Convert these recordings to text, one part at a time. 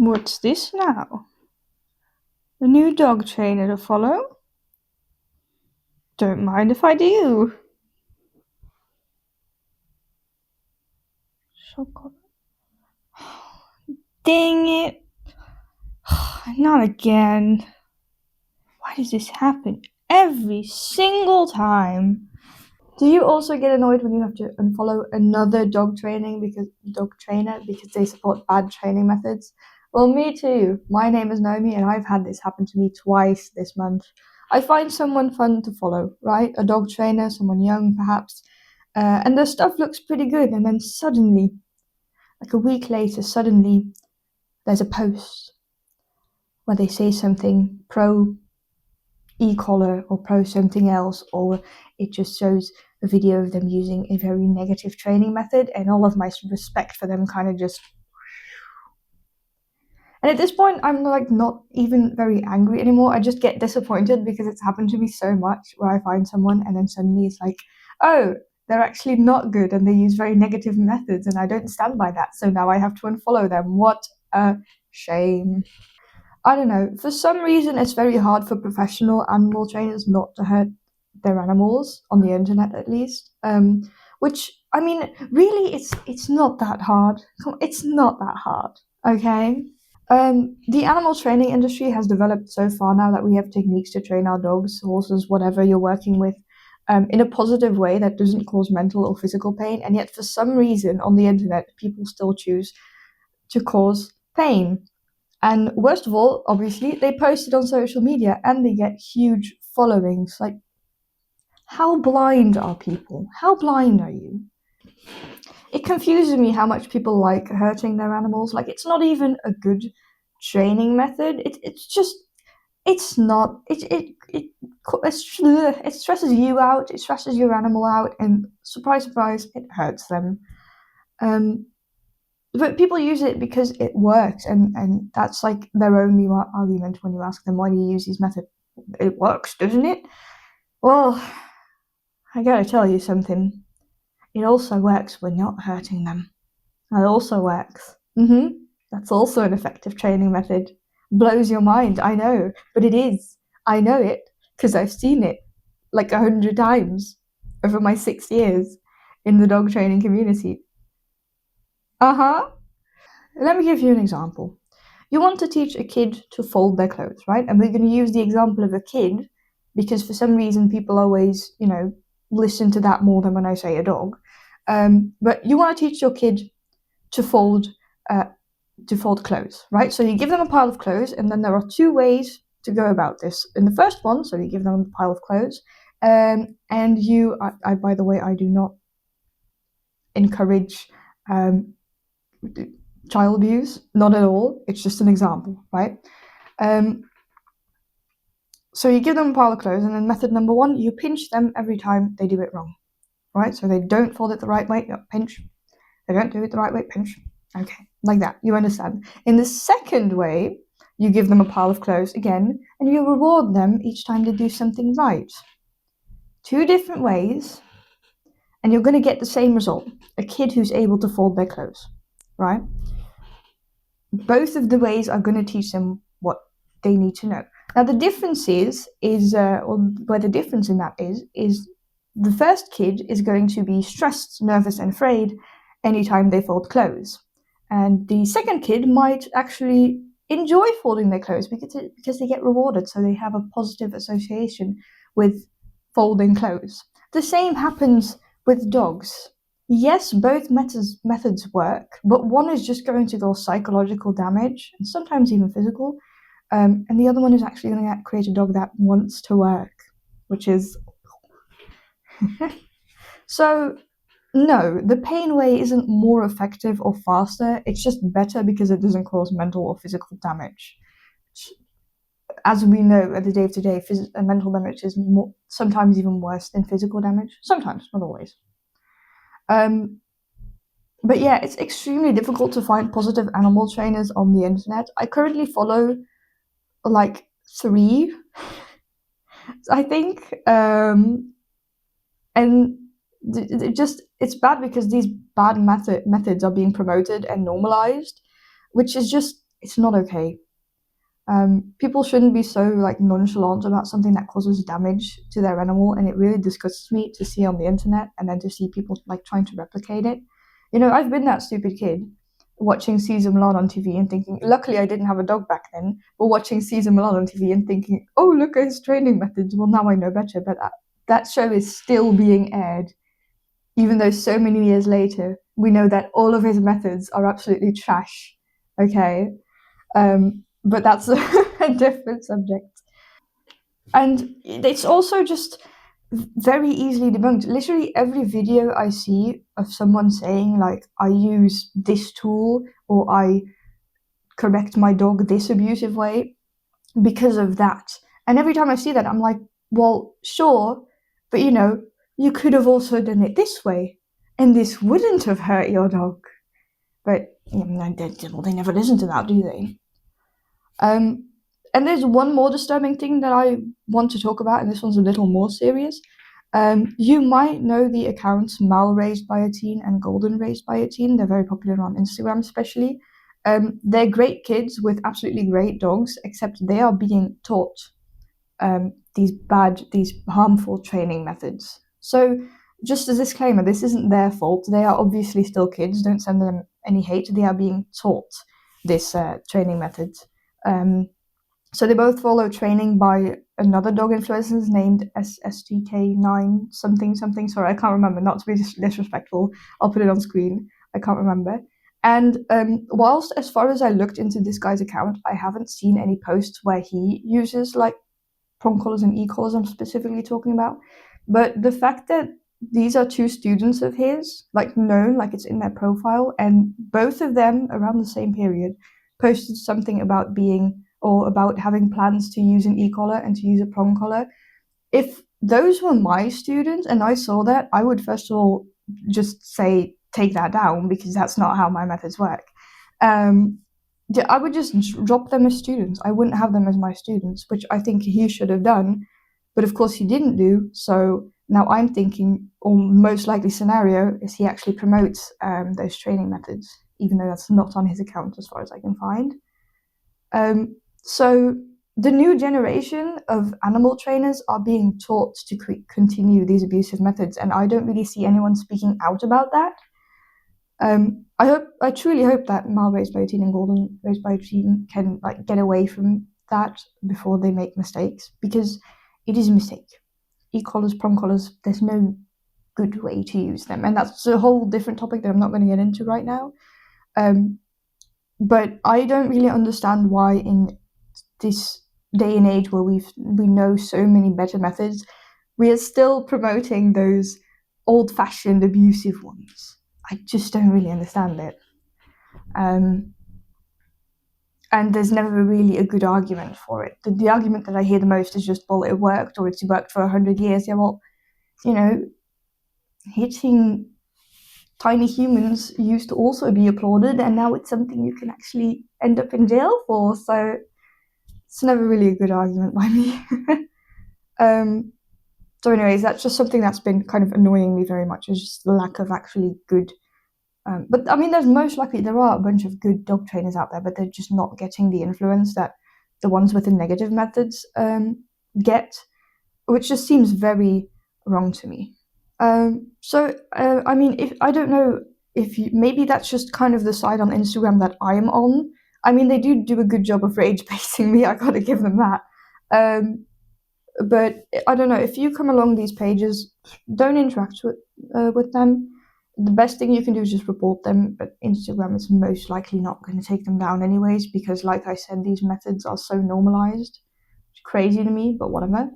What's this now? A new dog trainer to follow? Don't mind if I do. Dang it. Not again. Why does this happen every single time? Do you also get annoyed when you have to unfollow another dog trainer because they support bad training methods? Well, me too. My name is Naomi and I've had this happen to me twice this month. I find someone fun to follow, right? A dog trainer, someone young perhaps, and their stuff looks pretty good, and then suddenly, like a week later, there's a post where they say something pro e-collar or pro something else, or it just shows a video of them using a very negative training method, and all of my respect for them kind of just... And at this point, I'm like not even very angry anymore. I just get disappointed because it's happened to me so much where I find someone and then suddenly it's like, oh, they're actually not good and they use very negative methods and I don't stand by that. So now I have to unfollow them. What a shame. I don't know. For some reason, it's very hard for professional animal trainers not to hurt their animals, on the internet at least. Which, I mean, really, it's not that hard. It's not that hard, okay? The animal training industry has developed so far now that we have techniques to train our dogs, horses, whatever you're working with, in a positive way that doesn't cause mental or physical pain. And yet, for some reason, on the internet, people still choose to cause pain. And worst of all, obviously, they post it on social media and they get huge followings. Like, how blind are people? How blind are you? It confuses me how much people like hurting their animals. Like, it's not even a good training method. It stresses you out, it stresses your animal out, and surprise, surprise, it hurts them. But people use it because it works, and that's like their only argument when you ask them, why do you use these methods? It works, doesn't it? Well, I gotta tell you something. It also works when you're not hurting them. That also works. That's also an effective training method. Blows your mind, I know, but it is. I know it, because I've seen it like 100 times over my 6 years in the dog training community. Let me give you an example. You want to teach a kid to fold their clothes, right? And we're going to use the example of a kid because for some reason people always, listen to that more than when I say a dog. But you want to teach your kid to fold clothes, right? So you give them a pile of clothes, and then there are two ways to go about this. In the first one, so you give them a pile of clothes, and I by the way, I do not encourage child abuse, not at all. It's just an example, right? So you give them a pile of clothes, and then method number one, you pinch them every time they do it wrong, right? So they don't fold it the right way, pinch. They don't do it the right way, pinch. Okay, like that, you understand. In the second way, you give them a pile of clothes again, and you reward them each time they do something right. Two different ways, and you're going to get the same result. A kid who's able to fold their clothes, right? Both of the ways are going to teach them what they need to know. Now, the difference where the difference in that is the first kid is going to be stressed, nervous, and afraid anytime they fold clothes. And the second kid might actually enjoy folding their clothes because they get rewarded, so they have a positive association with folding clothes. The same happens with dogs. Yes, both methods work, but one is just going to cause psychological damage, and sometimes even physical, and the other one is actually going to create a dog that wants to work, which is... So, no, the pain way isn't more effective or faster, it's just better because it doesn't cause mental or physical damage. As we know at the day-to-day, mental damage is sometimes even worse than physical damage. Sometimes, not always. But yeah, it's extremely difficult to find positive animal trainers on the internet. I currently follow like 3, I think, and it's bad because these bad methods are being promoted and normalized, which is just it's not okay. People shouldn't be so like nonchalant about something that causes damage to their animal, and it really disgusts me to see on the internet and then to see people like trying to replicate it. You know, I've been that stupid kid watching Caesar Milan on TV and thinking, luckily I didn't have a dog back then, but watching Caesar Milan on TV and thinking, oh, look at his training methods. Well, now I know better, but that show is still being aired, even though so many years later, we know that all of his methods are absolutely trash. Okay. But that's a different subject. And it's also just very easily debunked. Literally every video I see of someone saying like, I use this tool or I correct my dog this abusive way because of that. And every time I see that, I'm like, well, sure, but you know, you could have also done it this way and this wouldn't have hurt your dog. But you know, they never listen to that, do they? And there's one more disturbing thing that I want to talk about, and this one's a little more serious. You might know the accounts Mal Raised by a Teen and Golden Raised by a Teen. They're very popular on Instagram, especially. They're great kids with absolutely great dogs, except they are being taught these harmful training methods. So, just as a disclaimer, this isn't their fault. They are obviously still kids. Don't send them any hate. They are being taught this training method. So they both follow training by another dog influencer named SSTK9 something something. Sorry, I can't remember. Not to be disrespectful, I'll put it on screen. I can't remember. And whilst, as far as I looked into this guy's account, I haven't seen any posts where he uses like prong collars and e-collars I'm specifically talking about. But the fact that these are two students of his, like known, like it's in their profile, and both of them around the same period posted something about being or about having plans to use an e-collar and to use a prong collar. If those were my students and I saw that, I would first of all just say, take that down, because that's not how my methods work. I would just drop them as students. I wouldn't have them as my students, which I think he should have done. But of course he didn't do. So now I'm thinking, or most likely scenario, is he actually promotes those training methods, even though that's not on his account as far as I can find. So the new generation of animal trainers are being taught to continue these abusive methods, and I don't really see anyone speaking out about that. I truly hope that Mal Raised by a Teen and Golden Raised by a Teen can like get away from that before they make mistakes, because it is a mistake. E-collars, prong collars, there's no good way to use them, and that's a whole different topic that I'm not going to get into right now. But I don't really understand why in this day and age where we know so many better methods, we are still promoting those old-fashioned abusive ones. I just don't really understand it. And there's never really a good argument for it. The argument that I hear the most is just, well, it worked, or it's worked for 100 years. Yeah, well, you know, hitting tiny humans used to also be applauded, and now it's something you can actually end up in jail for. So it's never really a good argument by me. So anyways, that's just something that's been kind of annoying me very much, is just the lack of actually good. But I mean, there are a bunch of good dog trainers out there, but they're just not getting the influence that the ones with the negative methods get, which just seems very wrong to me. I mean, I don't know if maybe that's just kind of the side on Instagram that I'm on. I mean, they do a good job of rage baiting me. I gotta give them that. But I don't know, if you come along these pages, don't interact with them. The best thing you can do is just report them. But Instagram is most likely not going to take them down anyways, because, like I said, these methods are so normalized. It's crazy to me, but whatever.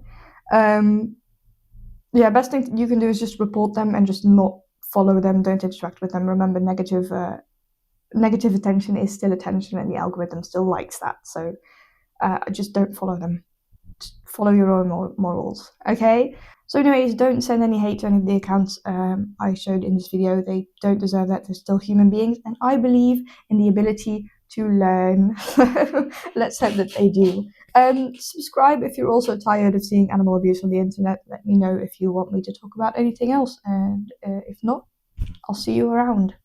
Yeah, best thing you can do is just report them and just not follow them. Don't interact with them. Remember, negative attention is still attention, and the algorithm still likes that. So just don't follow them. Just follow your own morals, okay? So anyways, don't send any hate to any of the accounts I showed in this video. They don't deserve that. They're still human beings, and I believe in the ability to learn. Let's hope that they do. Subscribe if you're also tired of seeing animal abuse on the internet. Let me know if you want me to talk about anything else, and if not, I'll see you around.